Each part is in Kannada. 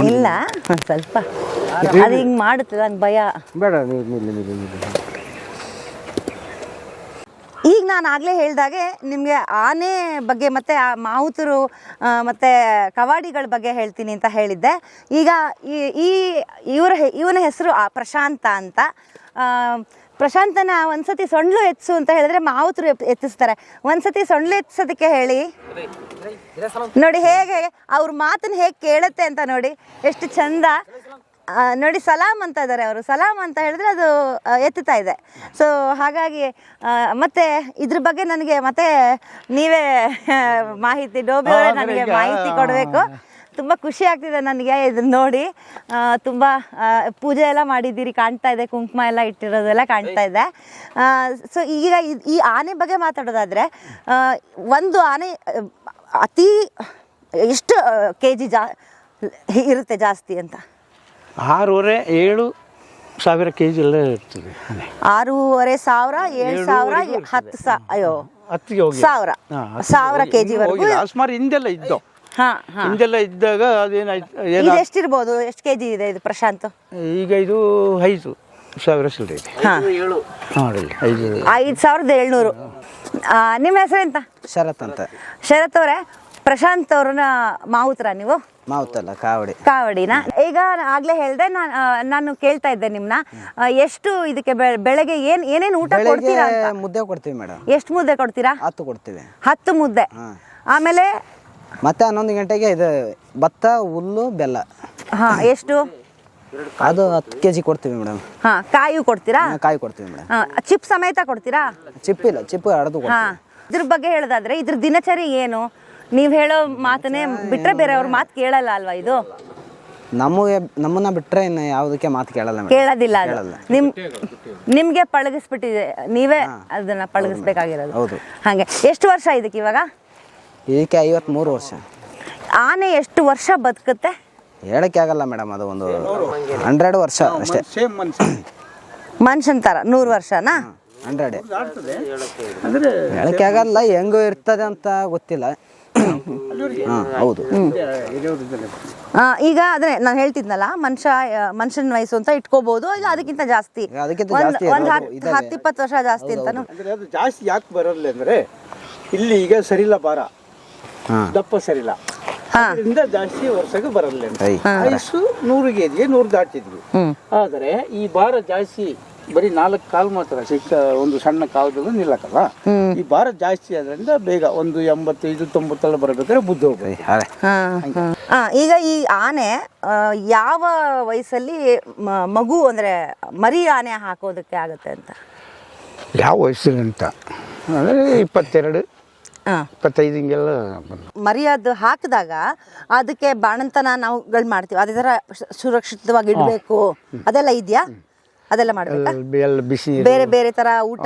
ಇಲ್ಲ ಒಂದು ಸ್ವಲ್ಪ ಅದು ಹಿಂಗೆ ಮಾಡುತ್ತೆ ನಂಗೆ ಭಯ. ಬೇಡ ನೀವು ಈಗ ನಾನು ಆಗಲೇ ಹೇಳ್ದಾಗೆ ನಿಮಗೆ ಆನೆ ಬಗ್ಗೆ ಮತ್ತು ಆ ಮಾವುತರು ಮತ್ತು ಕವಾಡಿಗಳ ಬಗ್ಗೆ ಹೇಳ್ತೀನಿ ಅಂತ ಹೇಳಿದ್ದೆ. ಈಗ ಇವನ ಹೆಸರು ಪ್ರಶಾಂತ ಅಂತ. ಪ್ರಶಾಂತನ ಒಂದ್ಸತಿ ಸೊಂಡ್ಲು ಎತ್ಸು ಅಂತ ಹೇಳಿದ್ರೆ ಮಾವುತರು ಎತ್ತಿಸ್ತಾರೆ. ಒಂದ್ಸತಿ ಸೊಂಡ್ಲು ಎತ್ಸೋದಕ್ಕೆ ಹೇಳಿ ನೋಡಿ, ಹೇಗೆ ಅವ್ರ ಮಾತನ್ನ ಹೇಗೆ ಕೇಳುತ್ತೆ ಅಂತ ನೋಡಿ, ಎಷ್ಟು ಚಂದ ನೋಡಿ. ಸಲಾಮ್ ಅಂತ ಇದ್ದಾರೆ ಅವರು. ಸಲಾಮ್ ಅಂತ ಹೇಳಿದ್ರೆ ಅದು ಎತ್ತುತ್ತಾ ಇದೆ. ಸೊ ಹಾಗಾಗಿ ಮತ್ತೆ ಇದ್ರ ಬಗ್ಗೆ ನನಗೆ ಮತ್ತೆ ನೀವೇ ಮಾಹಿತಿ, ಡೋಬಿ ಅವರೇ ನನಗೆ ಮಾಹಿತಿ ಕೊಡಬೇಕು. ತುಂಬ ಖುಷಿ ಆಗ್ತಿದೆ ನನಗೆ ಇದನ್ನ ನೋಡಿ. ತುಂಬ ಪೂಜೆ ಎಲ್ಲ ಮಾಡಿದ್ದೀರಿ, ಕಾಣ್ತಾ ಇದೆ, ಕುಂಕುಮ ಎಲ್ಲ ಇಟ್ಟಿರೋದೆಲ್ಲ ಕಾಣ್ತಾ ಇದೆ. ಸೊ ಈಗ ಈ ಆನೆ ಬಗ್ಗೆ ಮಾತಾಡೋದಾದರೆ, ಒಂದು ಆನೆ ಅತಿ ಎಷ್ಟು KG ಇರುತ್ತೆ ಜಾಸ್ತಿ ಅಂತ? 6,500-7,000 kg ಎಲ್ಲ ಇರ್ತದೆ. 6,500, 7,000, 10,000, ಅಯ್ಯೋ 1,000 kg ವರೆಗೂ ಸುಮಾರು ಹಿಂದೆಲ್ಲ ಇದ್ದು. ಹಿಂದೆಲ್ಲ ಇದ್ದಾಗ ಅದೇನಾಯ್ತು, ಎಷ್ಟಿರ್ಬೋದು? ಎಷ್ಟು KG ಇದೆ ಇದು ಪ್ರಶಾಂತ್? ಈಗ ಇದು 5,000 ಸಿಲ್ರೆ ಇದೆ. 5,700. ನಿಮ್ಮ ಹೆಸರೆಂತ? ಶರತ್ ಅಂತ. ಶರತ್ ಅವರೇ, ಪ್ರಶಾಂತ್ ಅವ್ರನ್ನ ಮಾವುತರ ನೀವು? ಮಾವುತಲ್ಲ, ಕಾವಡಿ. ಕಾವಡಿನ. ಈಗ ಆಗ್ಲೇ ಹೇಳ್ದೆ, ನಾನು ಕೇಳ್ತಾ ಇದ್ದೆ ನಿಮ್ನ, ಎಷ್ಟು ಇದಕ್ಕೆ ಬೆಳಗ್ಗೆ ಏನೇನು ಊಟ ಕೊಡ್ತೀರಾ ಅಂತ? ಮುದ್ದೆ ಕೊಡ್ತೀವಿ ಮೇಡಮ್. ಎಷ್ಟು ಮುದ್ದೆ ಕೊಡ್ತೀರಾ? 10 ಕೊಡ್ತೀವಿ. 10 ಮುದ್ದೆ. ಆಮೇಲೆ ಮತ್ತೆ 11 ಗಂಟೆಗೆ ಇದು ಭತ್ತ, ಹುಲ್ಲು, ಬೆಲ್ಲ. ಎಷ್ಟು? ಅದು 10 kg ಕೊಡ್ತೀವಿ ಮೇಡಮ್. ಕಾಯಿ ಕೊಡ್ತೀರಾ? ಕಾಯಿ ಕೊಡ್ತೀವಿ ಮೇಡಮ್. ಚಿಪ್ ಸಮೇತ ಕೊಡ್ತೀರಾ? ಚಿಪ್ ಇಲ್ಲ, ಚಿಪ್ ಅಡದು ಕೊಡ್ತೀವಿ. ಇದ್ರ ಬಗ್ಗೆ ಹೇಳೋದಾದ್ರೆ ಇದ್ರ ದಿನಚರಿ ಏನು? ನೀವು ಹೇಳೋ ಮಾತನ್ನೇ ಬಿಟ್ರೆ ಬೇರೆ ಅವ್ರ ಮಾತು ಕೇಳಲ್ಲ ಅಲ್ವಾ? ಇದು ನಮ್ಮನ್ನ ಬಿಟ್ರೆ ಇನ್ನು ಯಾವುದಕ್ಕೆ ಮಾತು ಕೇಳೋದಿಲ್ಲ. ನಿಮ್ಗೆ ಪಳಗಿಸ್ಬಿಟ್ಟಿದೆ, ನೀವೇ ಅದನ್ನ ಪಳಗಿಸ್ಬೇಕಾಗಿರೋದು. ಹೌದು. ಹಾಗೆ ಎಷ್ಟು ವರ್ಷ ಇದಕ್ಕೆ ಇವಾಗ? ಇದಕ್ಕೆ 53 ವರ್ಷ. ಆನೆ ಎಷ್ಟು ವರ್ಷ ಬದುಕುತ್ತೆ ಹೇಳಕ್ಕೆ ಆಗಲ್ಲ ಮೇಡಮ್, ಅದು ಒಂದು 100 ವರ್ಷ ಅಷ್ಟೇ. ಮನುಷ್ಯನ್ ತರ 100 ವರ್ಷನಾ? 100 ಹೇಳಕ್ಕೆ ಆಗಲ್ಲ, ಹೆಂಗೋ ಇರ್ತದೆ ಅಂತ ಗೊತ್ತಿಲ್ಲ. ಹೌದು. ಈಗ ಅದೇ ನಾನು ಹೇಳ್ತಿದ್ನಲ್ಲ, ಮನುಷ್ಯನ ವಯಸ್ಸು ಅಂತ ಇಟ್ಕೋಬಹುದು, ಇಲ್ಲ ಅದಕ್ಕಿಂತ ಜಾಸ್ತಿ, ಒಂದು 10-20 ವರ್ಷ ಜಾಸ್ತಿ ಅಂತಾನು. ಅದು ಜಾಸ್ತಿ ಯಾಕೆ ಬರಲ್ಲ ಅಂದ್ರೆ, ಇಲ್ಲಿ ಈಗ ಸರಿಲ್ಲ, ಬಾರ ದಪ್ಪ ಸರಿಲ್ಲ, ಅದರಿಂದ ಜಾಸ್ತಿ ವರ್ಷಕ್ಕೆ ಬರಲ್ಲ. ವಯಸ್ಸು 100 kg 100 ದಾಟಿದ್ವಿ. ಆದರೆ ಈ ಭಾರ ಜಾಸ್ತಿ, ಬರೀ 4 ಕಾಲು ಮಾತ್ರ, ಚಿಕ್ಕ ಒಂದು ಸಣ್ಣ ಕಾಲದಲ್ಲಿ ನಿಲ್ಲಕ್ಕಲ್ಲ. ಈ ಭಾರ ಜಾಸ್ತಿ ಆದ್ರಿಂದ ಬೇಗ ಒಂದು 85-90 ಬರಬೇಕಾದ್ರೆ ಬುದ್ಧ ಹೋಗ್ತದೆ. ಈಗ ಈ ಆನೆ ಯಾವ ವಯಸ್ಸಲ್ಲಿ ಮಗು ಅಂದ್ರೆ ಮರಿ ಆನೆ ಹಾಕೋದಕ್ಕೆ ಆಗುತ್ತೆ ಅಂತ? ಯಾವ ವಯಸ್ಸಿನಂತ ಅಂದರೆ 22-25 ಹಿಂಗೆಲ್ಲ ಮರಿಯದು ಹಾಕಿದಾಗ ಅದಕ್ಕೆ ಬಾಣಂತನ ನಾವುಗಳು ಮಾಡ್ತೀವಿ, ಅದೇ ಥರ ಸುರಕ್ಷಿತವಾಗಿ ಇಡಬೇಕು, ಅದೆಲ್ಲ ಇದೆಯಾ? ಅದೆಲ್ಲ ಮಾಡಬೇಕಾ? ಬಿಸಿ ಬೇರೆ ಬೇರೆ ಥರ ಊಟ,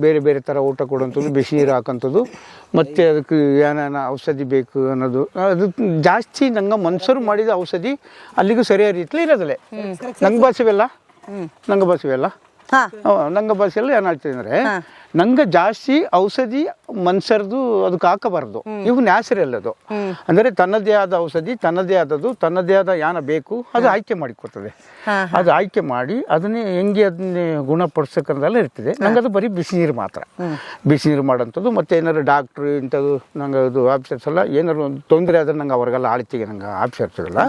ಬೇರೆ ಬೇರೆ ಥರ ಊಟ ಕೊಡುವಂಥದ್ದು, ಬಿಸಿ ನೀರು ಹಾಕೋಂಥದ್ದು, ಮತ್ತು ಅದಕ್ಕೆ ಏನೇನು ಔಷಧಿ ಬೇಕು ಅನ್ನೋದು. ಅದು ಜಾಸ್ತಿ ನಂಗೆ ಮನುಷ್ಯರು ಮಾಡಿದ ಔಷಧಿ ಅಲ್ಲಿಗೂ ಸರಿಯಾದ ರೀತಿಲಿ ಇರೋದಿಲ್ಲ. ನಂಗೆ ಬಾಸಿವೆಲ್ಲ ನಂಗೆ ಬಾಸಿಯೆಲ್ಲ ಏನು ಹೇಳ್ತೀವಿ ಅಂದರೆ, ನಂಗೆ ಜಾಸ್ತಿ ಔಷಧಿ ಮನುಷ್ಯರದು ಅದಕ್ಕೆ ಹಾಕಬಾರ್ದು. ಇವು ನ್ಯಾಚುರಲ್ ಅದು. ಅಂದರೆ ತನ್ನದೇ ಆದ ಔಷಧಿ, ತನ್ನದೇ ಆದದ್ದು, ತನ್ನದೇ ಆದ ಯಾನ ಬೇಕು ಅದು ಆಯ್ಕೆ ಮಾಡಿಕೊಡ್ತದೆ. ಅದು ಆಯ್ಕೆ ಮಾಡಿ ಅದನ್ನೇ ಹೆಂಗೆ ಅದನ್ನೇ ಗುಣಪಡಿಸೋಕಂದೆಲ್ಲ ಇರ್ತದೆ. ನಂಗೆ ಅದು ಬರೀ ಬಿಸಿ ನೀರು ಮಾತ್ರ, ಬಿಸಿ ನೀರು ಮಾಡೋಂಥದ್ದು. ಮತ್ತು ಏನಾದ್ರು ಡಾಕ್ಟ್ರು ಇಂಥದ್ದು ನಂಗೆ ಅದು ಆಫೀಸರ್ಸ್ ಎಲ್ಲ ಏನಾದ್ರು ಒಂದು ತೊಂದರೆ ಆದರೆ ನಂಗೆ ಅವ್ರಿಗೆಲ್ಲ ಆಳ್ತಿಗೆ ನಂಗೆ ಆಫೀಸರ್ಸ್ಗೆಲ್ಲ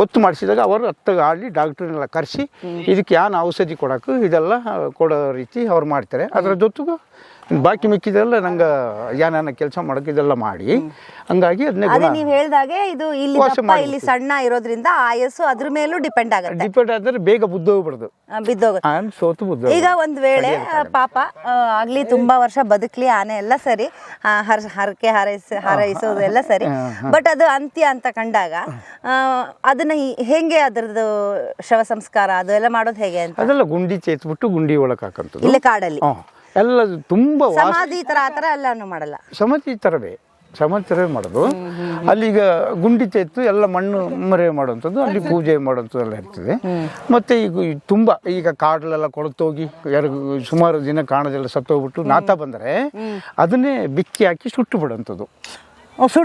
ಗೊತ್ತು ಮಾಡಿಸಿದಾಗ ಅವರು ಹತ್ತಾಗ ಆಡಿ ಡಾಕ್ಟ್ರನ್ನೆಲ್ಲ ಕರೆಸಿ ಇದಕ್ಕೆ ಏನು ಔಷಧಿ ಕೊಡೋಕ್ಕೂ ಇದೆಲ್ಲ ಕೊಡೋ ರೀತಿ ಅವ್ರು ಮಾಡ್ತಾರೆ. ಅದರ ಜೊತೆಗೂ ಬಾಕಿ ಮಿಕ್ಕಿದೆಲ್ಲ ನಂಗೆ ಏನಾನ ಕೆಲಸ ಮಾಡೋಕೆ ಇದೆಲ್ಲ ಮಾಡಿ, ಹಂಗಾಗಿ ಅದನ್ನೇ ನೀವು ಹೇಳ್ದಾಗೆ ಇದು ಇಲ್ಲಿ ಸಣ್ಣ ಇರೋದ್ರಿಂದ ಆಯಸ್ಸು ಅದ್ರ ಮೇಲೂ ಡಿಪೆಂಡ್ ಆದರೆ ಬೇಗ ಬಿದ್ದೋಗ್ಬಿಡ್ದು, ಸೋತು ಬುದ್ಧ. ಈಗ ಒಂದ್ ವೇಳೆ ಪಾಪ ಆಗ್ಲಿ ತುಂಬಾ ವರ್ಷ ಬದುಕ್ಲಿ ಆನೆ ಎಲ್ಲ ಸರಿ, ಹರಕೆ ಹಾರೈಸೋದು ಎಲ್ಲ ಸರಿ, ಬಟ್ ಅದು ಅಂತ್ಯ ಅಂತ ಕಂಡಾಗ ಅದನ್ನ ಹೆಂಗೆ ಅದ್ರದ್ದು ಶವ ಸಂಸ್ಕಾರ ಅದು ಎಲ್ಲ ಮಾಡೋದು ಹೇಗೆ ಅಂತ? ಅದೆಲ್ಲ ಗುಂಡಿ ಚೇತ್ಬಿಟ್ಟು ಗುಂಡಿ ಒಳಗೆ ಹಾಕಂಥದ್ದು. ಇಲ್ಲೇ ಕಾಡಲ್ಲಿ ಎಲ್ಲ ತುಂಬ ಸಮಾಧಿ ತರ ಆ ಥರ ಎಲ್ಲಾನು ಮಾಡಲ್ಲ, ಸಮಾಧಿ ಥರವೇ ಮಾಡೋದು. ಅಲ್ಲಿಗ ಗುಂಡಿ ತೆತ್ತು ಎಲ್ಲ ಮಣ್ಣು ಮರೆ ಮಾಡುವಂಥದ್ದು, ಅಲ್ಲಿ ಪೂಜೆ ಮಾಡುವಂಥದ್ದು ಎಲ್ಲ ಇರ್ತದೆ. ಮತ್ತು ಈಗ ತುಂಬ ಈಗ ಕಾಡಲೆಲ್ಲ ಕೊಳತೋಗಿ ಸುಮಾರು ದಿನ ಕಾಣದೆಲ್ಲ ಸತ್ತೋಗ್ಬಿಟ್ಟು ನಾತ ಬಂದರೆ ಅದನ್ನೇ ಬಿಕ್ಕಿ ಹಾಕಿ ಸುಟ್ಟು ಬಿಡುವಂಥದ್ದು.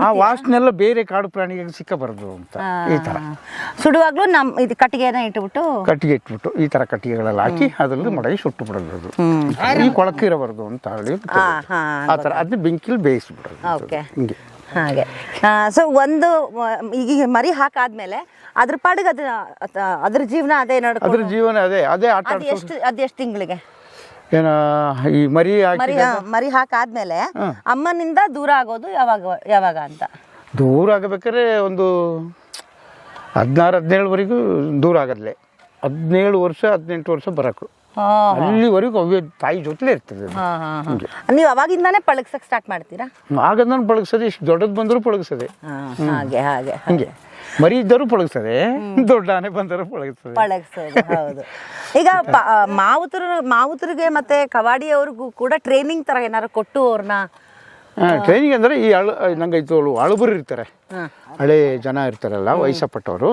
ಆ ವಾಸನೆ ಎಲ್ಲ ಬೇರೆ ಕಾಡು ಪ್ರಾಣಿಗಳಿಗೆ ಸಿಕ್ಕಬಾರದು ಅಂತ ಈ ತರ ಸುಡುವಾಗ್ಲೂ ಇದು ಕಟ್ಟಿಗೆನ ಇಟ್ಬಿಟ್ಟು ಕಟ್ಟಿಗೆ ಇಟ್ಬಿಟ್ಟು ಈ ತರ ಕಟ್ಟಿಗೆಗಳೆಲ್ಲ ಹಾಕಿ ಅದ್ರಲ್ಲಿ ಮಡಗಿ ಸುಟ್ಟು ಬಿಡೋದು ಅದು ಈ ಕೊಳಕು ಇರಬಾರ್ದು ಅಂತ ಹೇಳಿ ಆ ತರ ಅದನ್ನ ಬೆಂಕಿಲಿ ಬೇಯಿಸ್ಬಿಡೋದು ಓಕೆ ಹಿಂಗೆ ಹಾಗೆ ಸೊ ಒಂದು ಈಗ ಮರಿ ಹಾಕಾದ್ಮೇಲೆ ಅದ್ರ ಪಾಡಿಗೆ ಅದ್ರ ಜೀವನ ಅದೇ ನಡ್ಕೊಂಡು ಅದ್ರ ಜೀವನ ಅದೇ ಆಟ ಅದೆಷ್ಟು ತಿಂಗಳಿಗೆ ಏನ ಈ ಮರಿ ಮರಿ ಹಾಕಾದ್ಮೇಲೆ ಅಮ್ಮನಿಂದ ದೂರ ಆಗೋದು ಯಾವಾಗ ಅಂತ ದೂರ ಆಗಬೇಕಾದ್ರೆ ಒಂದು 16-17ವರೆಗೂ ದೂರ ಆಗದ್ಲೆ 17 ವರ್ಷ 18 ವರ್ಷ ಬರಕು ಅಲ್ಲಿವರೆಗೂ ಅವೇ ತಾಯಿ ಜೊತೆಲೇ ಇರ್ತದೆ ನೀವು ಅವಾಗಿಂದಾನೇ ಪಳಗ್ಸಕ್ ಸ್ಟಾರ್ಟ್ ಮಾಡ್ತೀರಾ? ಆಗ ನಾನು ಪಳಗ್ಸದೆ, ಇಷ್ಟು ದೊಡ್ಡದು ಬಂದರೂ ಪಳಗ್ಸದೆ, ಹಾಗೆ ಹಾಗೆ ಹಂಗೆ ಮರಿ ಇದ್ದರೂ ಪಳಗ್ಸದೆ, ದೊಡ್ಡ ಆನೆ ಬಂದರೂ ಪಳಗ್ಸದೆ. ಹೌದು. ಈಗ ಮಾವುತರಿಗೆ ಮತ್ತೆ ಕವಾಡಿಯವ್ರಿಗೂ ಕೂಡ ಟ್ರೈನಿಂಗ್ ತರ ಏನಾರು ಕೊಟ್ಟು ಅವ್ರನ್ನ ಟ್ರೈನಿಂಗ್ ಅಂದರೆ ಈ ನಂಗೆ ಅಳುಬರು ಇರ್ತಾರೆ, ಹಳೆ ಜನ ಇರ್ತಾರಲ್ಲ ವಯಸ್ಸಪಟ್ಟವರು,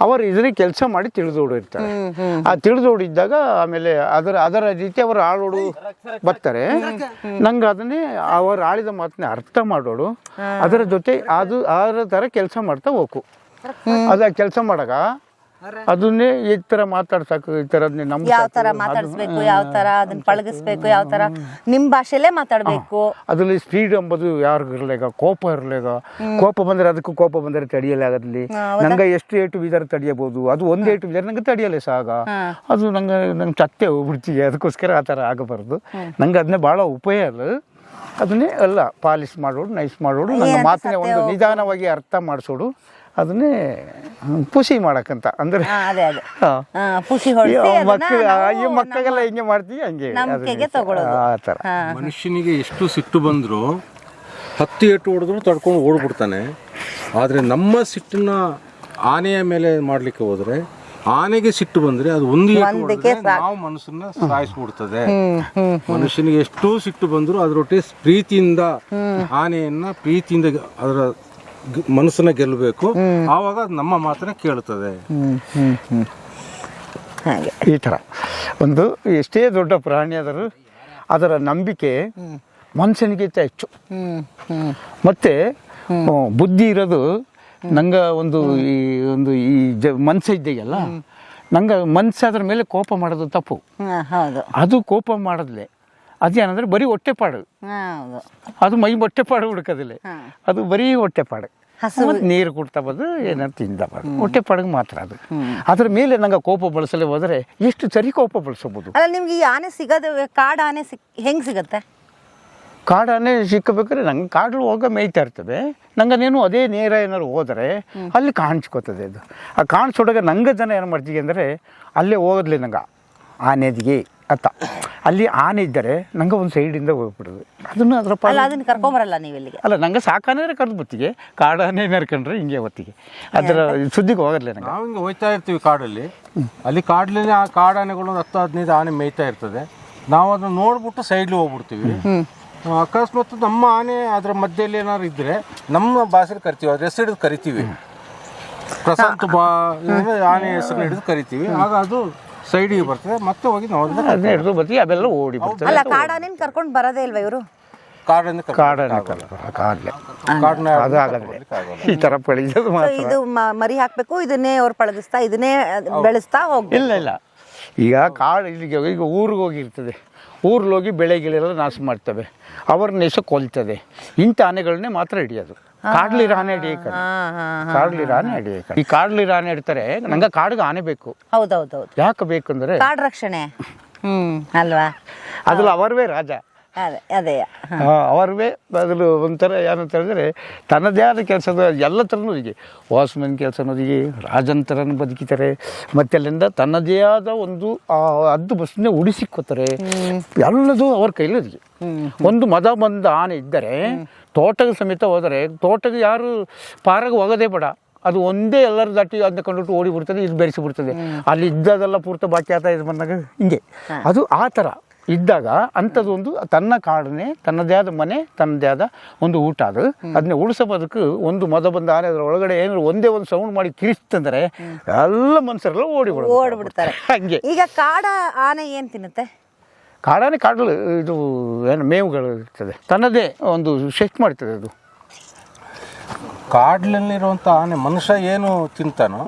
ಅವರು ಇದನ್ನೇ ಕೆಲಸ ಮಾಡಿ ತಿಳಿದೋಡು ಇರ್ತಾರೆ. ಆ ತಿಳಿದೋಡು ಇದ್ದಾಗ ಆಮೇಲೆ ಅದರ ರೀತಿ ಅವರು ಆಳೋಡು ಬರ್ತಾರೆ. ನಂಗೆ ಅದನ್ನೇ ಅವರು ಆಳಿದ ಮಾತನ್ನ ಅರ್ಥ ಮಾಡೋಡು, ಅದರ ಜೊತೆ ಅದರ ಥರ ಕೆಲಸ ಮಾಡ್ತಾ ಹೋಗು. ಅದ ಕೆಲಸ ಮಾಡಾಗ ಅದನ್ನೇ ಈ ತರ ಮಾತಾಡ್ಸಕು, ಈ ತರ ಯಾವ ತರ ಮಾತಾಡಿಸ್ಬೇಕು, ಯಾವ ತರ ಅದನ್ನ ಪಳಗಿಸ್ಬೇಕು, ಯಾವ ತರ ನಿಮ್ ಭಾಷೆಲೇ ಮಾತಾಡ್ಬೇಕು. ಅದ್ರಲ್ಲಿ ಸ್ಪೀಡ್ ಎಂಬುದು ಯಾರಿಗೂ ಇರ್ಲೇಗ, ಕೋಪ ಇರ್ಲೇಗ. ಕೋಪ ಬಂದ್ರೆ ಅದಕ್ಕೂ ಕೋಪ ಬಂದರೆ ತಡೆಯಲಾಗದ್ಲಿ. ನಂಗೆ ಎಷ್ಟು ಏಟು ಬಿದ್ದಾರೆ ತಡೆಯಬಹುದು, ಅದು ಒಂದ್ ಏಟು ಬಿದ್ದಾರೆ ನಂಗೆ ತಡೆಯಲೇ ಸಾಗ. ಅದು ನಂಗೆ ಚತ್ತೆ ಹೋಗ್ಬಿಡ್ತೀವಿ, ಅದಕ್ಕೋಸ್ಕರ ಆ ಥರ ಆಗಬಾರ್ದು. ನಂಗೆ ಅದನ್ನೇ ಭಾಳ ಉಪಯೋಗ. ಅದನ್ನೇ ಎಲ್ಲ ಪಾಲಿಶ್ ಮಾಡೋಡು, ನೈಸ್ ಮಾಡೋಡು, ನನ್ನ ಮಾತಿನ ಒಂದು ನಿಧಾನವಾಗಿ ಅರ್ಥ ಮಾಡಿಸೋಡು, ಅದನ್ನೇ ಖುಷಿ ಮಾಡಕ್ಕಂತ ಅಂದ್ರೆ ಮಕ್ಕಳೆಲ್ಲ ಹಿಂಗೆ ಮಾಡ್ತೀವಿ, ಹಂಗೆ ಆ ಥರ. ಮನುಷ್ಯನಿಗೆ ಎಷ್ಟು ಸಿಟ್ಟು ಬಂದರೂ 10 ಏಟು ಹೊಡೆದ್ರು ತಡ್ಕೊಂಡು ಓಡ್ಬಿಡ್ತಾನೆ. ಆದರೆ ನಮ್ಮ ಸಿಟ್ಟನ್ನ ಆನೆಯ ಮೇಲೆ ಮಾಡ್ಲಿಕ್ಕೆ ಹೋದ್ರೆ, ಆನೆಗೆ ಸಿಟ್ಟು ಬಂದ್ರೆ ಅದು ಒಂದು ನಾವು ಮನಸ್ಸನ್ನ ಸಾಯಿಸ್ಬಿಡ್ತದೆ. ಮನುಷ್ಯನಿಗೆ ಎಷ್ಟು ಸಿಟ್ಟು ಬಂದ್ರು ಅದರೊಟ್ಟಿಗೆ ಪ್ರೀತಿಯಿಂದ ಆನೆಯನ್ನ ಪ್ರೀತಿಯಿಂದ ಅದರ ಮನಸ್ಸನ್ನ ಗೆಲ್ಲಬೇಕು. ಆವಾಗ ನಮ್ಮ ಮಾತನ್ನ ಕೇಳುತ್ತದೆ. ಈ ಥರ ಒಂದು ಎಷ್ಟೇ ದೊಡ್ಡ ಪ್ರಾಣಿ ಆದರೂ ಅದರ ನಂಬಿಕೆ ಮನುಷ್ಯನಿಗಿಂತ ಹೆಚ್ಚು. ಮತ್ತೆ ಬುದ್ಧಿ ಇರೋದು ನಂಗೆ ಈ ಮನ್ಸ ಇದ್ದಾಗೆಲ್ಲ ನಂಗೆ ಮನ್ಸು ಅದ್ರ ಮೇಲೆ ಕೋಪ ಮಾಡೋದು ತಪ್ಪು. ಅದು ಕೋಪ ಮಾಡಿದ್ಲೆ ಅದೇನಂದ್ರೆ ಬರೀ ಹೊಟ್ಟೆಪಾಡು, ಅದು ಮೈ ಹೊಟ್ಟೆಪಾಡು ಹುಡುಕೋದಿಲ್ಲ, ಅದು ಬರೀ ಹೊಟ್ಟೆಪಾಡು. ನೀರು ಕುಡ್ತಾ ಬಂದು ಏನಾದ್ರು ತಿಂದಬಾರ್ದು, ಹೊಟ್ಟೆಪಾಡಿಗೆ ಮಾತ್ರ ಅದು. ಅದ್ರ ಮೇಲೆ ನಂಗೆ ಕೋಪ ಬಳಸಲೇ ಹೋದರೆ ಎಷ್ಟು ಸರಿ ಕೋಪ ಬಳಸಬಹುದು. ಅಲ್ಲ, ನಿಮ್ಗೆ ಈ ಆನೆ ಸಿಗೋದು, ಕಾಡು ಆನೆ ಹೆಂಗೆ ಸಿಗತ್ತೆ? ಕಾಡಾನೆ ಸಿಕ್ಕಬೇಕಾದ್ರೆ ನಂಗೆ ಕಾಡಲ್ಲಿ ಹೋಗೋ ಮೇಯ್ತಾ ಇರ್ತದೆ. ನಂಗನೇನು ಅದೇ ನೇರ ಏನಾದ್ರು ಹೋದರೆ ಅಲ್ಲಿ ಕಾಣಿಸ್ಕೋತದೆ. ಅದು ಆ ಕಾಣಿಸೋಡಾಗ ನಂಗೆ ಜನ ಏನು ಮಾಡ್ತೀವಿ ಅಂದರೆ ಅಲ್ಲೇ ಹೋಗೋದ್ಲಿ ನಂಗೆ ಆನೆದಿಗೆ ಅತ್ತ ಅಲ್ಲಿ ಆನೆ ಇದ್ದರೆ ನಂಗೆ ಒಂದು ಸೈಡಿಂದ ಹೋಗ್ಬಿಡೋದು. ಅದನ್ನು ಅದರ ಅದನ್ನ ಕರ್ಕೊಂಬರಲ್ಲ ನೀವು ಇಲ್ಲಿಗೆ? ಅಲ್ಲ, ನಂಗೆ ಸಾಕಾನೆ ಕರೆದು ಬತ್ತಿಗೆ ಕಾಡಾನೆ ನರ್ಕೊಂಡ್ರೆ ಹಿಂಗೆ ಹೊತ್ತಿಗೆ ಅದರ ಸುದ್ದಿಗೆ ಹೋಗಲ್ಲ. ನಾವು ಹಿಂಗೆ ಹೋಗ್ತಾ ಇರ್ತೀವಿ ಕಾಡಲ್ಲಿ, ಅಲ್ಲಿ ಕಾಡಲ್ಲಿ ಆ ಕಾಡಾನೆಗಳು 10-15 ಆನೆ ಮೇಯ್ತಾ ಇರ್ತದೆ. ನಾವು ಅದನ್ನ ನೋಡ್ಬಿಟ್ಟು ಸೈಡ್ಲಿ ಹೋಗ್ಬಿಡ್ತೀವಿ. ಅಕಸ್ಮಾತ್ ನಮ್ಮ ಆನೆ ಅದರ ಮಧ್ಯದಲ್ಲಿ ಏನಾದ್ರು ಇದ್ರೆ ನಮ್ಮ ಭಾಷೆಲಿ ಕರಿತೀವಿ, ಅದ್ರ ಹೆಸರು ಹಿಡಿದು ಕರಿತೀವಿ. ಪ್ರಶಾಂತ್ ಆನೆ ಹೆಸರು ಹಿಡಿದು ಕರಿತೀವಿ. ಆಗ ಅದು ಸೈಡಿಗೆ ಬರ್ತದೆ, ಮತ್ತೆ ಹೋಗಿ ನಾವು ಅದನ್ನ ಹಿಡಿದು ಬರ್ತೀವಿ, ಅವೆಲ್ಲ ಓಡಿ ಬರ್ತದೆ. ಅಲ್ಲ, ಕಾಡಾನೆ ಕರ್ಕೊಂಡು ಬರೋದೇ ಇಲ್ವಾ ಇವರು? ಈ ತರ ಪಳಗಿಸೋದು ಇದು ಮರಿ ಹಾಕ್ಬೇಕು, ಇದನ್ನೇ ಅವ್ರು ಪಳಗಿಸ್ತಾ ಇದನ್ನೇ ಬೆಳೆಸ್ತಾ ಹೋಗಿ. ಇಲ್ಲ, ಈಗ ಕಾಡು ಇಲ್ಲಿಗೆ ಈಗ ಊರಿಗೆ ಹೋಗಿರ್ತದೆ, ಊರ್ಲಿ ಹೋಗಿ ಬೆಳೆಗಳೆಲ್ಲ ನಾಶ ಮಾಡ್ತವೆ, ಅವ್ರನ್ನ ಎಸೆ ಕೊಲ್ತದೆ. ಇಂಥ ಆನೆಗಳನ್ನೇ ಮಾತ್ರ ಹಿಡಿಯೋದು. ಕಾಡ್ಲಿರೋ ಆನೆ ಹಿಡಿಯಕ್ಕೆ, ಕಾಡ್ಲಿರೋ ಆನೆ ಹಿಡಿಯಕ್ಕೆ. ಈ ಕಾಡ್ಲಿರೋ ಆನೆ ಹಿಡ್ತಾರೆ. ನಂಗೆ ಕಾಡಿಗೆ ಆನೆ ಬೇಕು. ಹೌದೌದು. ಯಾಕೆ ಬೇಕಂದ್ರೆ ಕಾಡು ರಕ್ಷಣೆ ಅಲ್ವಾ? ಅದ್ರಲ್ಲಿ ಅವರವೇ ರಾಜ. ಅದೇ ಅವರವೇ ಅದ್ರಲ್ಲಿ ಒಂಥರ ಏನಂತ ಹೇಳಿದ್ರೆ ತನ್ನದೇ ಆದ ಕೆಲಸದ ಎಲ್ಲ ಥರನೂ ಈಗ ವಾಸ್ಮನ್ ಕೆಲಸನೋದಿಗೆ ರಾಜನ್ ಥರನೂ ಬದುಕಿತಾರೆ. ಮತ್ತೆ ಅಲ್ಲಿಂದ ತನ್ನದೇ ಆದ ಒಂದು ಹದ್ದು ಬಸ್ಸನ್ನೇ ಉಡಿಸಿಕೋತಾರೆ. ಎಲ್ಲದೂ ಅವ್ರ ಕೈಲದಿಗೆ. ಒಂದು ಮದ ಬಂದ ಆನೆ ಇದ್ದರೆ ತೋಟದ ಸಮೇತ ಹೋದರೆ ತೋಟಕ್ಕೆ ಯಾರು ಪಾರಾಗ ಹೋಗೋದೇ ಬೇಡ, ಅದು ಒಂದೇ ಎಲ್ಲರೂ ದಾಟಿ ಅದನ್ನ ಕಂಡುಬಿಟ್ಟು ಓಡಿ ಬಿಡ್ತದೆ, ಇದು ಬೆರೆಸಿ ಬಿಡ್ತದೆ. ಅಲ್ಲಿ ಇದ್ದದೆಲ್ಲ ಪೂರ್ತಿ ಬಾಕಿ ಆತ ಇದು ಬಂದಾಗ ಹಿಂಗೆ ಅದು ಆ ಥರ ಇದ್ದಾಗ ಅಂಥದ್ದೊಂದು ತನ್ನ ಕಾಡನ್ನೇ, ತನ್ನದೇ ಆದ ಮನೆ, ತನ್ನದೇ ಆದ ಒಂದು ಊಟ. ಅದು ಅದನ್ನೇ ಉಳಿಸೋದಕ್ಕೆ ಒಂದು ಮದ ಬಂದ ಆನೆ ಅದರ ಒಳಗಡೆ ಏನಾದ್ರು ಒಂದೇ ಒಂದು ಸೌಂಡ್ ಮಾಡಿ ಕಿರಿಸ್ತಂದ್ರೆ ಎಲ್ಲ ಮನುಷ್ಯರೆಲ್ಲ ಓಡಿಬಿಡ್ತಾರೆ. ಹಂಗೆ ಈಗ ಕಾಡ ಆನೆ ಏನು ತಿನ್ನುತ್ತೆ? ಕಾಡಾನೆ ಕಾಡಲು ಇದು ಏನು ಮೇವುಗಳು ಇರ್ತದೆ, ತನ್ನದೇ ಒಂದು ಸೆಟ್ ಮಾಡ್ತದೆ. ಅದು ಕಾಡಿನಲ್ಲಿರುವಂಥ ಆನೆ ಮನುಷ್ಯ ಏನು ತಿಂತಾನೋ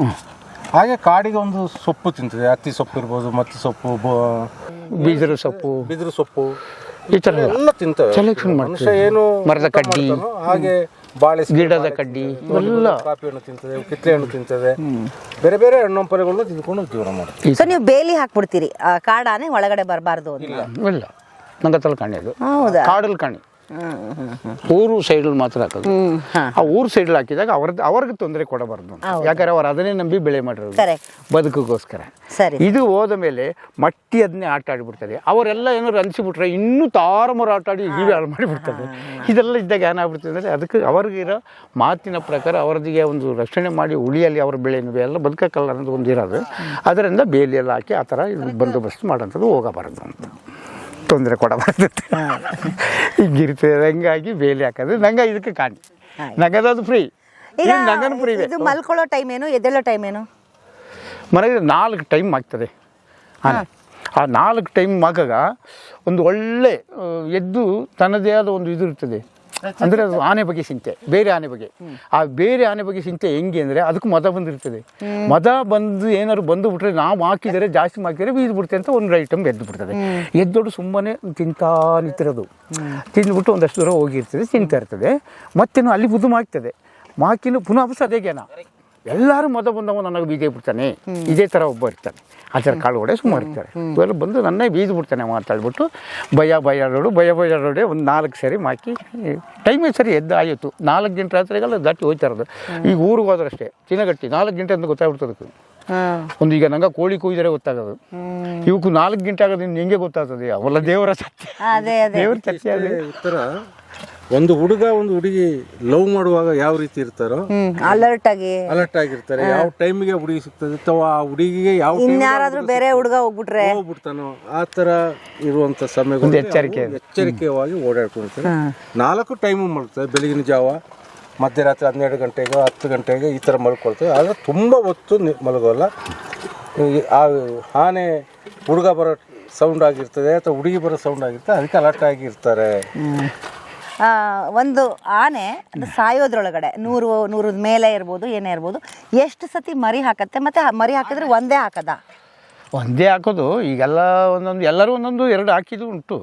ಹಾಗೆ ಕಾಡಿಗೆ ಒಂದು ಸೊಪ್ಪು ತಿಂತದೆ. ಹತ್ತಿ ಸೊಪ್ಪು ಇರ್ಬೋದು, ಮತ್ತಿ ಸೊಪ್ಪು, ಬೀಜರ ಸೊಪ್ಪು, ಬಿದಿರು ಸೊಪ್ಪು ಈ ಥರ ಎಲ್ಲ ತಿಂತವೆ. ಸೆಲೆಕ್ಷನ್ ಮನುಷ್ಯ ಏನು ಮರದ ಕಡ್ಡಿ, ಹಾಗೆ ಬಾಳೆ, ಗಿಡದ ಕಡ್ಡಿ ಇವೆಲ್ಲ, ಕಾಫಿ ಹಣ್ಣು ತಿಂತದೆ, ಕಿತ್ತಳೆ ಹಣ್ಣು ತಿಂತದೆ, ಬೇರೆ ಬೇರೆ ಹಣ್ಣು ಹಂಪಲುಗಳನ್ನ ತಿಂದ್ಕೊಂಡು ಜೀವನ ಮಾಡ್ತದೆ. ಸೊ ನೀವು ಬೇಲಿ ಹಾಕ್ಬಿಡ್ತೀರಿ, ಕಾಡಾನೆ ಒಳಗಡೆ ಬರಬಾರ್ದು ಅಂತ. ಇಲ್ಲ, ನಂಗತ್ತಲ್ಲಿ ಕಾಣಿ, ಹೌದಾ? ಕಾಡಲ್ಲಿ ಕಾಣಿ, ಊರು ಸೈಡಲ್ಲಿ ಮಾತ್ರ ಹಾಕೋದು. ಆ ಊರು ಸೈಡಲ್ಲಿ ಹಾಕಿದಾಗ ಅವ್ರಿಗೆ ತೊಂದರೆ ಕೊಡಬಾರ್ದು, ಯಾಕಂದ್ರೆ ಅವ್ರು ಅದನ್ನೇ ನಂಬಿ ಬೆಳೆ ಮಾಡಿರೋದು ಬದುಕಿಗೋಸ್ಕರ. ಸರಿ, ಇದು ಹೋದ ಮೇಲೆ ಮಟ್ಟಿ ಅದನ್ನೇ ಆಟ ಆಡಿಬಿಡ್ತಾರೆ. ಅವರೆಲ್ಲ ಏನಾದ್ರು ಅನಿಸಿಬಿಟ್ರೆ ಇನ್ನೂ ತಾರಮರ ಆಟ ಆಡಿ ಜೀವಿ ಹಾಳು ಮಾಡಿಬಿಡ್ತಾರೆ. ಇದೆಲ್ಲ ಇದ್ದಾಗ ಏನಾಗ್ಬಿಡ್ತದೆ ಅಂದರೆ ಅದಕ್ಕೆ ಅವ್ರಿಗಿರೋ ಮಾತಿನ ಪ್ರಕಾರ ಅವ್ರದಿಗೆ ಒಂದು ರಕ್ಷಣೆ ಮಾಡಿ ಉಳಿಯಲ್ಲಿ ಅವ್ರ ಬೆಳೆನೂ ಎಲ್ಲ ಬದುಕಕ್ಕಲ್ಲ ಅನ್ನೋದು ಒಂದು ಇರೋದು. ಅದರಿಂದ ಬೇಲಿಯೆಲ್ಲ ಹಾಕಿ ಆ ಥರ ಬಂದೋಬಸ್ತ್ ಮಾಡೋಂಥದ್ದು ಹೋಗಬಾರದು ಅಂತ, ತೊಂದರೆ ಕೊಡಬಾರ್ದು. ಹಿಂಗಿರ್ತದೆ, ಹಂಗಾಗಿ ಬೇಲಿ ಹಾಕೋದು. ನಂಗೆ ಇದಕ್ಕೆ ಕಾಣಿ, ನಂಗದು ಫ್ರೀ. ಈಗ ನಂಗನು ಫ್ರೀ. ಇದು ಮಲ್ಕೊಳ್ಳೋ ಟೈಮ್ ಏನು, ಎದ್ದೇಳೋ ಟೈಮ್ ಏನು? ಮನೆಗೆ 4 ಟೈಮ್ ಆಗ್ತದೆ ಆನೆ. ಆ 4 ಟೈಮ್ ಆಗಾಗ ಒಂದು ಒಳ್ಳೆ ಎದ್ದು ತನ್ನದೇ ಆದ ಒಂದು ಇದು ಇರ್ತದೆ. ಅಂದರೆ ಅದು ಆನೆ ಬಗ್ಗೆ ಚಿಂತೆ, ಬೇರೆ ಆನೆ ಬಗ್ಗೆ. ಆ ಬೇರೆ ಆನೆ ಬಗ್ಗೆ ಚಿಂತೆ ಹೆಂಗೆ ಅಂದರೆ ಅದಕ್ಕೆ ಮದ ಬಂದಿರ್ತದೆ. ಮದ ಬಂದು ಏನಾದ್ರು ಬಂದು ಬಿಟ್ರೆ ನಾವು ಹಾಕಿದರೆ ಜಾಸ್ತಿ ಹಾಕಿದರೆ ಬೀದು ಬಿಡ್ತೇವೆ ಅಂತ ಒಂದು ಐಟಮ್ ಎದ್ದು ಬಿಡ್ತದೆ. ಎದ್ದೋಡು ಸುಮ್ಮನೆ ತಿಂತಾ ನಿಂತಿರೋದು, ತಿಂದ್ಬಿಟ್ಟು ಒಂದಷ್ಟು ದೂರ ಹೋಗಿರ್ತದೆ, ತಿಂತಾ ಇರ್ತದೆ. ಮತ್ತೇನು ಅಲ್ಲಿ ಬುದ್ದು ಮಾಕ್ತದೆ, ಮಾಕಿನೂ ಪುನಃ ವಾಪಸ್ ಅದೇ ಜ್ಞಾನ. ಎಲ್ಲರೂ ಮದ ಬಂದವ ನನಗೆ ಬೀದೇ ಬಿಡ್ತಾನೆ, ಇದೇ ಥರ ಒಬ್ಬ ಇರ್ತಾನೆ, ಆ ಥರ ಕಾಳು ಹೊಡೆ ಸುಮಾರು ಇರ್ತಾರೆ. ಇವೆಲ್ಲ ಬಂದು ನನ್ನೇ ಬೀದು ಬಿಡ್ತಾನೆ ಮಾತಾಡ್ಬಿಟ್ಟು ಭಯ ರೋಡೆ ಒಂದು 4 ಸರಿ ಮಾಕಿ ಟೈಮೇ ಸರಿ ಎದ್ದು ಆಯಿತು. 4 ಗಂಟೆ ರಾತ್ರಿಗೆಲ್ಲ ದಾಟಿ ಹೋಗ್ತಾ ಇರೋದು. ಈಗ ಊರಿಗೆ ಹೋದ್ರಷ್ಟೇ ಚಿನ್ನಗಟ್ಟಿ 4 ಗಂಟೆ ಅಂತ ಗೊತ್ತಾಗ್ಬಿಡ್ತದಕ್ಕೆ. ಒಂದು ಈಗ ನಂಗೆ ಕೋಳಿ ಕುಯ್ದರೆ ಗೊತ್ತಾಗೋದು, ಇವಕ್ಕೂ 4 ಗಂಟೆ ಆಗೋದು ಇನ್ನು ಹೆಂಗೆ ಗೊತ್ತಾಗ್ತದೆ? ಅವೆಲ್ಲ ದೇವರ ಸತ್ಯ, ದೇವರ ಸತ್ಯ. ಉತ್ತರ ಒಂದು ಹುಡುಗ ಒಂದು ಹುಡುಗಿ ಲವ್ ಮಾಡುವಾಗ ಯಾವ ರೀತಿ ಇರ್ತಾರೋ ಅಲರ್ಟ್ ಆಗಿರ್ತಾರೆ. ಯಾವ ಟೈಮಿಗೆ ಹುಡುಗಿ ಸಿಗ್ತದೆ ಅಥವಾ ಆ ಹುಡುಗಿಗೆ ಯಾವ ಇನ್ಯಾರಾದ್ರೂ ಬೇರೆ ಹುಡುಗ ಹೋಗ್ಬಿಡ್ತಾನೋ ಆ ತರ ಇರುವಂತ ಸಮಯಗಳು ಎಚ್ಚರಿಕೆಯಾಗಿ ಓಡಾಡ್ಕೊಳ್ತಾರೆ. 4 ಟೈಮು ಮಲ್ಕೊಳ್ತಾರೆ, ಬೆಳಗಿನ ಜಾವ, ಮಧ್ಯರಾತ್ರಿ 12 ಗಂಟೆಗೆ 10 ಗಂಟೆಗೆ ಈ ಥರ ಮಲ್ಕೊಳ್ತೇವೆ. ಆದರೆ ತುಂಬ ಹೊತ್ತು ಮಲಗೋಲ್ಲ. ಆ ಆನೆ ಹುಡುಗ ಬರೋ ಸೌಂಡ್ ಆಗಿರ್ತದೆ ಅಥವಾ ಹುಡುಗಿ ಬರೋ ಸೌಂಡ್ ಆಗಿರ್ತದೆ, ಅದಕ್ಕೆ ಅಲರ್ಟ್ ಆಗಿರ್ತಾರೆ. ಒಂದು ಆನೆ ಸಾಯೋದ್ರೊಳಗಡೆ 100 ಮೇಲೆ ಇರ್ಬೋದು, ಏನೇ ಇರ್ಬೋದು, ಎಷ್ಟು ಸತಿ ಮರಿ ಹಾಕತ್ತೆ? ಮತ್ತೆ ಮರಿ ಹಾಕಿದ್ರೆ ಒಂದೇ ಹಾಕದ? ಒಂದೇ ಹಾಕೋದು. ಈಗೆಲ್ಲ ಒಂದೊಂದು ಎಲ್ಲರೂ ಒಂದೊಂದು 2 ಹಾಕಿದ್ದು ಉಂಟು.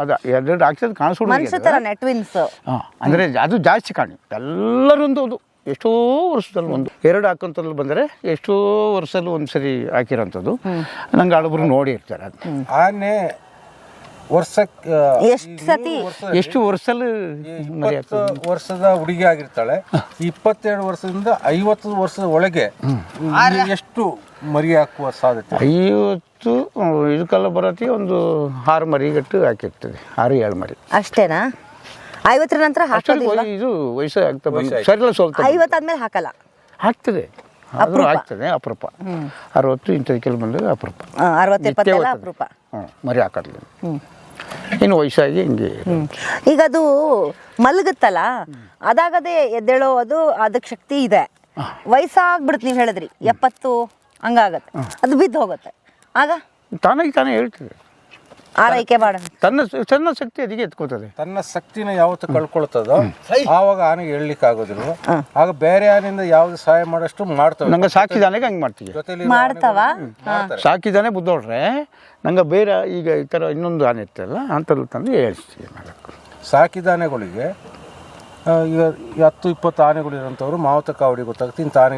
ಅದ 2 ಹಾಕಿದ್ದು ಕಾಣಿಸ್ಕೊಂಡು ಮನುಷ್ಯ ಥರನೇ ಟ್ವಿನ್ಸ್. ಅಂದರೆ ಅದು ಜಾಸ್ತಿ ಕಾಣಿ. ಎಲ್ಲರೊಂದು ಎಷ್ಟೋ ವರ್ಷದಲ್ಲಿ 2 ಹಾಕೋಂಥದ್ದು ಬಂದರೆ ಎಷ್ಟೋ ವರ್ಷದಲ್ಲಿ ಒಂದು ಸರಿ ಹಾಕಿರೋಂಥದ್ದು ನಂಗೆ ಹಳಬ್ರು ನೋಡಿ ಇರ್ತಾರೆ. ಅದು ಆನೆ ವರ್ಷಕ್ಕೆ ಎಷ್ಟು ವರ್ಷದಲ್ಲಿ ವರ್ಷದ ಹುಡುಗಿ ಆಗಿರ್ತಾಳೆ. 22 ವರ್ಷದಿಂದ 50 ವರ್ಷದ ಒಳಗೆ ಎಷ್ಟು ಮರಿ ಹಾಕುವ ಸಾಧ್ಯತೆ? 50 ಇದಕ್ಕೆಲ್ಲ ಬರತಿ ಒಂದು 6 ಮರಿಗಟ್ಟು ಹಾಕಿರ್ತದೆ, 6-7 ಮರಿ ಅಷ್ಟೇನಾ? 50 ನಂತರ ಹಾಕೋದಿಲ್ಲ. ಇದು ವಯಸ್ಸು ಆಗ್ತಾ ಬಂದು ಸರಿಲ್ಲ ಸ್ವಲ್ಪ 50 ಆದ್ಮೇಲೆ ಹಾಕಲ್ಲ. ಆಗ್ತದೆ, ಆದರೂ ಆಗ್ತದೆ, ಅಪರೂಪ. 60 ಇಂಥದಕ್ಕೆಲ್ಲ ಬಂದಾಗ ಅಪರೂಪ, 60-70 ಅಪರೂಪ ಮರಿ ಹಾಕೋದಿಲ್ಲ. ಇನ್ನು ವಯಸ್ಸಾಗಿ ಹಿಂಗೆ. ಈಗ ಅದು ಮಲಗುತ್ತಲ್ಲ, ಅದಾಗದೆ ಎದ್ದೇಳೋ ಅದಕ್ಕೆ ಶಕ್ತಿ ಇದೆ. ವಯಸ್ಸಾಗ್ಬಿಡುತ್ತೆ, ನೀವು ಹೇಳಿದ್ರಿ 70 ಹಂಗಾಗತ್ತೆ, ಅದು ಬಿದ್ದು ಹೋಗುತ್ತೆ. ಆಗ ತಾನೇ ಹೇಳ್ತದೆ, ಆರೈಕೆ ಮಾಡ ತನ್ನ ಶಕ್ತಿ ಅದಕ್ಕೆ ಎತ್ಕೋತದೆ. ತನ್ನ ಶಕ್ತಿನ ಯಾವತ್ತು ಕಳ್ಕೊಳ್ತದೋ ಆವಾಗ ಆನೆಗೆ ಹೇಳಲಿಕ್ಕೆ ಆಗೋದಿಲ್ಲ. ಆಗ ಬೇರೆ ಆನೆಯಿಂದ ಯಾವ್ದು ಸಹಾಯ ಮಾಡಷ್ಟು ಮಾಡ್ತವೆ. ನಂಗೆ ಸಾಕಿದಾನೆಗೆ ಹಂಗೆ ಮಾಡ್ತೀವಿ, ಮಾಡ್ತಾವ. ಸಾಕಿದಾನೆ ಬುದ್ದೋಡ್ರೆ ನಂಗೆ ಬೇರೆ ಈಗ ಈ ಥರ ಇನ್ನೊಂದು ಆನೆ ಇರ್ತಲ್ಲ ಅಂಥದ್ದು ತಂದು ಹೇಳ್ತೀವಿ. ಸಾಕಿದ ಆನೆಗಳಿಗೆ ಈಗ 10-20 ಆನೆಗಳು ಇರೋಂಥವ್ರು ಮಾವತ ಕಾವಡಿ ಗೊತ್ತಾಗುತ್ತೆ, ಇಂಥ ಆನೆ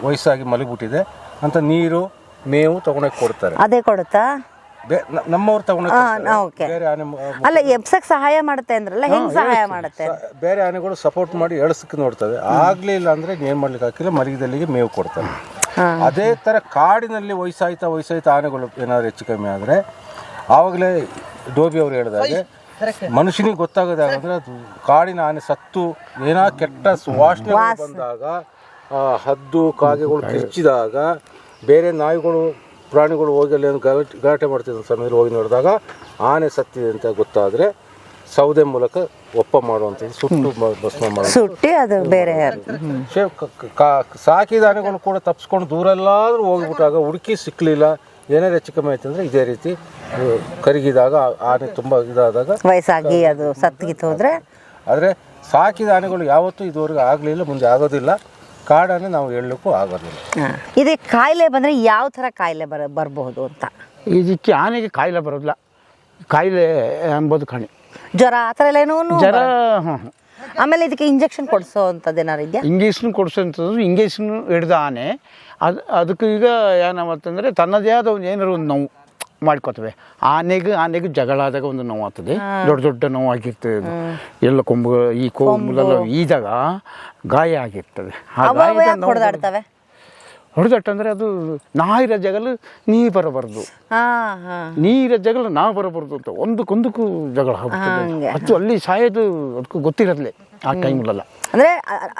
ವಯಸ್ಸಾಗಿ ಮಲಗಿಬಿಟ್ಟಿದೆ ಅಂತ ನೀರು ಮೇವು ತಗೊಂಡೋಗಿ ಕೊಡ್ತಾರೆ. ಅದೇ ಕೊಡುತ್ತಾ? ನಮ್ಮವ್ರು ತಗೊಂಡೋಗಿ ಬೇರೆ ಆನೆ ಅಲ್ಲ ಎಬ್ಸಕ್ ಸಹಾಯ ಮಾಡುತ್ತೆ ಅಂದ್ರಲ್ಲ, ಹೆಂಗ್ ಸಹಾಯ ಮಾಡುತ್ತೆ? ಬೇರೆ ಆನೆಗಳು ಸಪೋರ್ಟ್ ಮಾಡಿ ಎಳ್ಸಕ್ಕೆ ನೋಡ್ತವೆ. ಆಗ್ಲಿಲ್ಲ ಅಂದ್ರೆ ಏನ್ ಮಾಡ್ಲಿಕ್ಕೆ ಹಾಕಿಲ್ಲ, ಮಲಗಿದಲ್ಲಿಗೆ ಮೇವು ಕೊಡ್ತಾರೆ. ಅದೇ ತರ ಕಾಡಿನಲ್ಲಿ ವಯಸ್ಸಾಯ್ತಾ ಆನೆಗಳು ಏನಾದ್ರು ಹೆಚ್ಚು ಕಮ್ಮಿ ಆದ್ರೆ ಆವಾಗಲೇ ಡೋಬಿ ಅವರು ಹೇಳಿದಾಗೆ ಮನುಷ್ಯನಿಗೆ ಗೊತ್ತಾಗೋದಾಗಂದ್ರೆ ಅದು ಕಾಡಿನ ಆನೆ ಸತ್ತು ಏನೋ ಕೆಟ್ಟ ಸುವಾಸನೆ ಬಂದಾಗ, ಹದ್ದು ಕಾಗೆಗಳು ಕಿರ್ಚಿದಾಗ, ಬೇರೆ ನಾಯಿಗಳು ಪ್ರಾಣಿಗಳು ಹೋಗಿ ಅಲ್ಲಿ ಗಲಾಟೆ ಮಾಡ್ತಿದ್ದ ಸಮಯದಲ್ಲಿ ಹೋಗಿ ನೋಡಿದಾಗ ಆನೆ ಸತ್ತಿದೆ ಅಂತ ಗೊತ್ತಾದರೆ ಸೌದೆ ಮೂಲಕ ಒಪ್ಪ ಮಾಡುವಂಥದ್ದು, ಸುಟ್ಟು ಭಸ್ಮ ಸುಟ್ಟಿ ಅದು ಬೇರೆ. ಸಾಕಿದ ಆನೆಗಳು ಕೂಡ ತಪ್ಪಿಸ್ಕೊಂಡು ದೂರ ಎಲ್ಲಾದರೂ ಹೋಗಿಬಿಟ್ಟಾಗ ಹುಡುಕಿ ಸಿಕ್ಕಲಿಲ್ಲ, ಏನಾದ್ರು ಹೆಚ್ಚು ಕಮ್ಮಿ ಆಯ್ತು ಅಂದರೆ ಇದೇ ರೀತಿ ಕರಗಿದಾಗ ಆನೆ ತುಂಬ ಇದಾದಾಗ ವಯಸ್ಸಾಗಿ ಅದು ಸತ್ತಿಗಿತ್ತು ಹೋದ್ರೆ. ಆದರೆ ಸಾಕಿದ ಆನೆಗಳು ಯಾವತ್ತೂ ಇದುವರೆಗೂ ಆಗಲಿಲ್ಲ, ಮುಂದೆ ಆಗೋದಿಲ್ಲ. ಕಾಡಾನೆ ನಾವು ಹೇಳಲಿಕ್ಕೂ ಆಗೋದಿಲ್ಲ. ಇದಕ್ಕೆ ಕಾಯಿಲೆ ಬಂದರೆ ಯಾವ ಥರ ಕಾಯಿಲೆ ಬರಬಹುದು ಅಂತ? ಇದಕ್ಕೆ ಆನೆಗೆ ಕಾಯಿಲೆ ಬರೋದಿಲ್ಲ, ಕಾಯಿಲೆ ಎಂಬುದು ಕಣಿ, ಜ್ವರ ಆ ಥರ ಎಲ್ಲ ಏನೋ ಜ್ವರ. ಆಮೇಲೆ ಇದಕ್ಕೆ ಇಂಜೆಕ್ಷನ್ ಕೊಡಿಸೋ ಅಂಥದ್ದು ಏನಾರು ಇದೆಯಾ? ಇಂಗೇಷನ್ ಕೊಡಿಸೋಂಥದ್ದು, ಇಂಗೇಷನ್ ಹಿಡ್ದ ಆನೆ ಅದಕ್ಕೆ ಈಗ ಏನಂತಂದರೆ ತನ್ನದೇ ಆದ ಒಂದು ಏನಾರು ಒಂದು ನೋವು ಮಾಡ್ಕೋತವೆ. ಆನೆಗೂ ಜಗಳ ಆದಾಗ ಒಂದು ನೋವು ಆಗ್ತದೆ, ದೊಡ್ಡ ದೊಡ್ಡ ನೋವು ಆಗಿರ್ತದೆ. ಅದು ಎಲ್ಲ ಈ ಕೊಂಬುಲೆಲ್ಲ ಈದಾಗ ಗಾಯ ಆಗಿರ್ತದೆ. ಆ ಗಾಯದ ಹೊಡೆದಾಡ್ತವೆ. ಹೊಡೆದಟ್ಟಂದ್ರೆ ಅದು ನಾಯಿರ ಜಗಲು ನೀ ಬರಬಾರ್ದು, ನೀರ ಜಗಲು ನಾ ಬರಬಾರ್ದು ಅಂತ ಒಂದಕ್ಕೊಂದಕ್ಕೂ ಜಗಳ ಆಗ್ತದೆ. ಅದು ಅಲ್ಲಿ ಸಾಯೋದು ಅದಕ್ಕೂ ಗೊತ್ತಿರದ್ಲೆ ಆ ಟೈಮಲ್ಲೆಲ್ಲ. ಅಂದ್ರೆ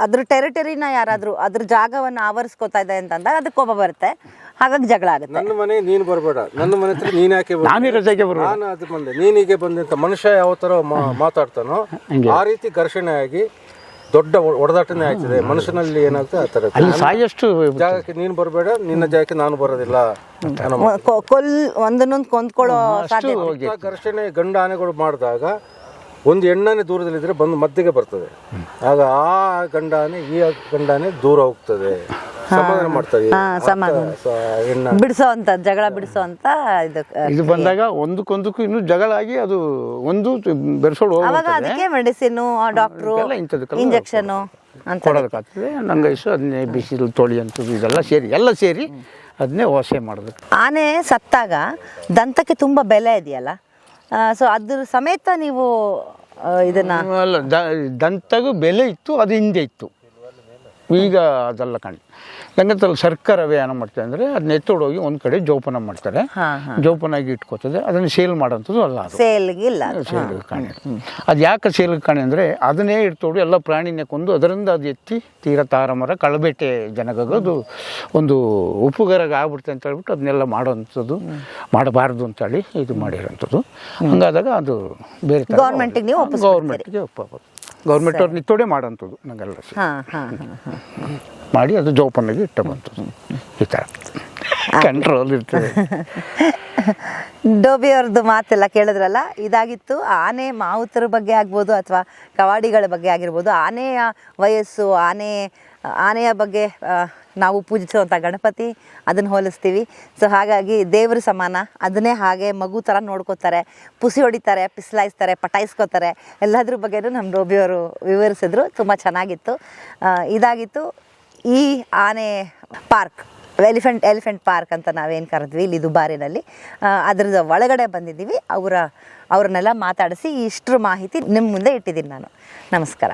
ಅದ್ರ ಟೆರಿಟರಿನ ಯಾರಾದ್ರೂ ಅದ್ರ ಜಾಗವನ್ನು ಆವರಿಸ್ಕೋತಾ ಇದೆ ಅಂತಂದಾಗ ಅದಕ್ಕೆ ಕೋಪ ಬರುತ್ತೆ, ಹಾಗಾಗಿ ಜಗಳ ಆಗುತ್ತೆ. ನನ್ನ ಮನೆ ನೀನು ಬರಬೇಡ, ನನ್ನ ಮನೆ ಹತ್ರ ನೀನು ಯಾಕೆ ನಾನೇ ರಜೆಗೆ ಬರೋದು, ನಾನು ಅದು ಬಂದೆ ನೀನಿಗೆ ಬಂದೆ ಅಂತ ಮನುಷ್ಯ ಯಾವ ಥರ ಮಾತಾಡ್ತಾನೋ ಆ ರೀತಿ ಘರ್ಷಣೆ ಆಗಿ ದೊಡ್ಡ ಹೊಡೆದಾಟನೇ ಆಗ್ತದೆ. ಮನುಷ್ಯನಲ್ಲಿ ಏನಾಗ್ತದೆ ಆ ಥರ. ಅಲ್ಲಿ ಸಾಯಷ್ಟು ಜಾಗಕ್ಕೆ ನೀನು ಬರಬೇಡ, ನಿನ್ನ ಜಾಗಕ್ಕೆ ನಾನು ಬರೋದಿಲ್ಲ. ಒಂದನ್ನೊಂದು ಕೊಂದ್ಕೊಳ್ಳೋ ಸಾಧ್ಯತೆ. ಘರ್ಷಣೆ ಗಂಡು ಆನೆಗಳು ಮಾಡಿದಾಗ ಒಂದು ಹೆಣ್ಣಾನೆ ದೂರದಲ್ಲಿದ್ದರೆ ಬಂದು ಮಧ್ಯೆಗೆ ಬರ್ತದೆ. ಆಗ ಆ ಗಂಡಾನೆ ಈ ಗಂಡಾನೆ ದೂರ ಹೋಗ್ತದೆ, ಸಮಾಧಾನ ಮಾಡ್ತಾರೆ. ಬಿಡಿಸೋ ಅಂತ ಜಗಳ ಬಿಡಿಸೋ ಅಂತ ಇದು ಬಂದಾಗ ಒಂದಕ್ಕೊಂದಕ್ಕೂ ಇನ್ನು ಜಗಳ ಆಗಿ ಅದು ಒಂದು ಬೆರೆಸೋಡು ಅವಾಗ ಅದಕ್ಕೆ ಮೆಡಿಸಿನ್, ಡಾಕ್ಟ್ರು, ಇಂಜೆಕ್ಷನ್ ಕೊಡೋದಕ್ಕಾಗ್ತದೆ. ನಂಗೈಸು ಅದನ್ನೇ ಬಿಸಿಲು ತೊಳಿ ಅಂತದ್ದು ಇದೆಲ್ಲ ಸೇರಿ ಅದನ್ನೇ ವಾಸೆ ಮಾಡೋದು. ಆನೆ ಸತ್ತಾಗ ದಂತಕ್ಕೆ ತುಂಬ ಬೆಲೆ ಇದೆಯಲ್ಲ, ಸೊ ಅದ್ರ ಸಮೇತ ನೀವು ಇದನ್ನ ಅಲ್ಲ, ದಂತಗೂ ಬೆಲೆ ಇತ್ತು, ಅದು ಹಿಂದೆ ಇತ್ತು, ಈಗ ಅದೆಲ್ಲ ಕಾಣಿ. ಹಂಗಂತಲ್ಲಿ ಸರ್ಕಾರವೇ ಏನೋ ಮಾಡ್ತಾರೆ ಅಂದರೆ ಅದನ್ನ ಎತ್ತೋಡೋಗಿ ಒಂದು ಕಡೆ ಜೋಪಾನ ಮಾಡ್ತಾರೆ, ಜೋಪಾನಾಗಿ ಇಟ್ಕೋತದೆ. ಅದನ್ನು ಸೇಲ್ ಮಾಡೋಂಥದ್ದು ಅಲ್ಲ, ಅದು ಸೇಲ್ಗಿಲ್ಲ, ಸೇಲ್ಗೆ ಕಾಣಿ. ಅದು ಯಾಕೆ ಸೇಲ್ಗೆ ಕಾಣಿ ಅಂದರೆ ಅದನ್ನೇ ಇಡ್ತೋಡು ಎಲ್ಲ ಪ್ರಾಣಿನೇ ಕೊಂದು ಅದರಿಂದ ಅದು ಎತ್ತಿ ತೀರ ತಾರಮರ ಕಳಬೇಟೆ ಜನಗದು ಒಂದು ಉಪುಗರಗ ಆಗ್ಬಿಡುತ್ತೆ ಅಂತ ಹೇಳ್ಬಿಟ್ಟು ಅದನ್ನೆಲ್ಲ ಮಾಡೋವಂಥದ್ದು, ಮಾಡಬಾರ್ದು ಅಂತೇಳಿ ಇದು ಮಾಡಿರೋಂಥದ್ದು. ಹಂಗಾದಾಗ ಅದು ಬೇರೆ ಗೌರ್ಮೆಂಟಿಗೆ ನೀವು ಗೌರ್ಮೆಂಟ್ಗೆ ಒಪ್ಪಬಹುದು. ಗೌರ್ಮೆಂಟ್ ಅವ್ರು ನಿತ್ತೋಡೆ ಮಾಡೋಂಥದ್ದು ನಂಗೆಲ್ಲ ಮಾಡಿ ಅದು ಜೋಪಾನಾಗಿ ಇಟ್ಟ ಬಂತು. ಈ ಥರ ಕಂಟ್ರೋಲ್ ಇರ್ತದೆ. ಡೋಬಿ ಅವ್ರದ್ದು ಮಾತೆಲ್ಲ ಕೇಳಿದ್ರಲ್ಲ, ಇದಾಗಿತ್ತು ಆನೆ ಮಾವುತರ ಬಗ್ಗೆ ಆಗ್ಬೋದು ಅಥವಾ ಕವಾಡಿಗಳ ಬಗ್ಗೆ ಆಗಿರ್ಬೋದು. ಆನೆಯ ವಯಸ್ಸು, ಆನೆಯ ಬಗ್ಗೆ ನಾವು ಪೂಜಿಸುವಂಥ ಗಣಪತಿ ಅದನ್ನು ಹೋಲಿಸ್ತೀವಿ. ಸೊ ಹಾಗಾಗಿ ದೇವರು ಸಮಾನ, ಅದನ್ನೇ ಹಾಗೆ ಮಗು ಥರ ನೋಡ್ಕೋತಾರೆ, ಪುಸಿ ಹೊಡಿತಾರೆ, ಪಿಸ್ಲಾಯಿಸ್ತಾರೆ, ಪಟಾಯಿಸ್ಕೋತಾರೆ. ಎಲ್ಲದ್ರ ಬಗ್ಗೆನೂ ನಮ್ಮ ಡೋಬಿಯವರು ವಿವರಿಸಿದ್ರು, ತುಂಬ ಚೆನ್ನಾಗಿತ್ತು. ಇದಾಗಿತ್ತು ಈ ಆನೆ ಪಾರ್ಕ್, ಎಲಿಫೆಂಟ್ ಪಾರ್ಕ್ ಅಂತ ನಾವೇನು ಕರೆದ್ವಿ ಇಲ್ಲಿ ದುಬಾರಿನಲ್ಲಿ. ಅದ್ರದ್ದು ಒಳಗಡೆ ಬಂದಿದ್ದೀವಿ. ಅವ್ರನ್ನೆಲ್ಲ ಮಾತಾಡಿಸಿ ಇಷ್ಟರ ಮಾಹಿತಿ ನಿಮ್ಮ ಮುಂದೆ ಇಟ್ಟಿದ್ದೀನಿ ನಾನು. ನಮಸ್ಕಾರ.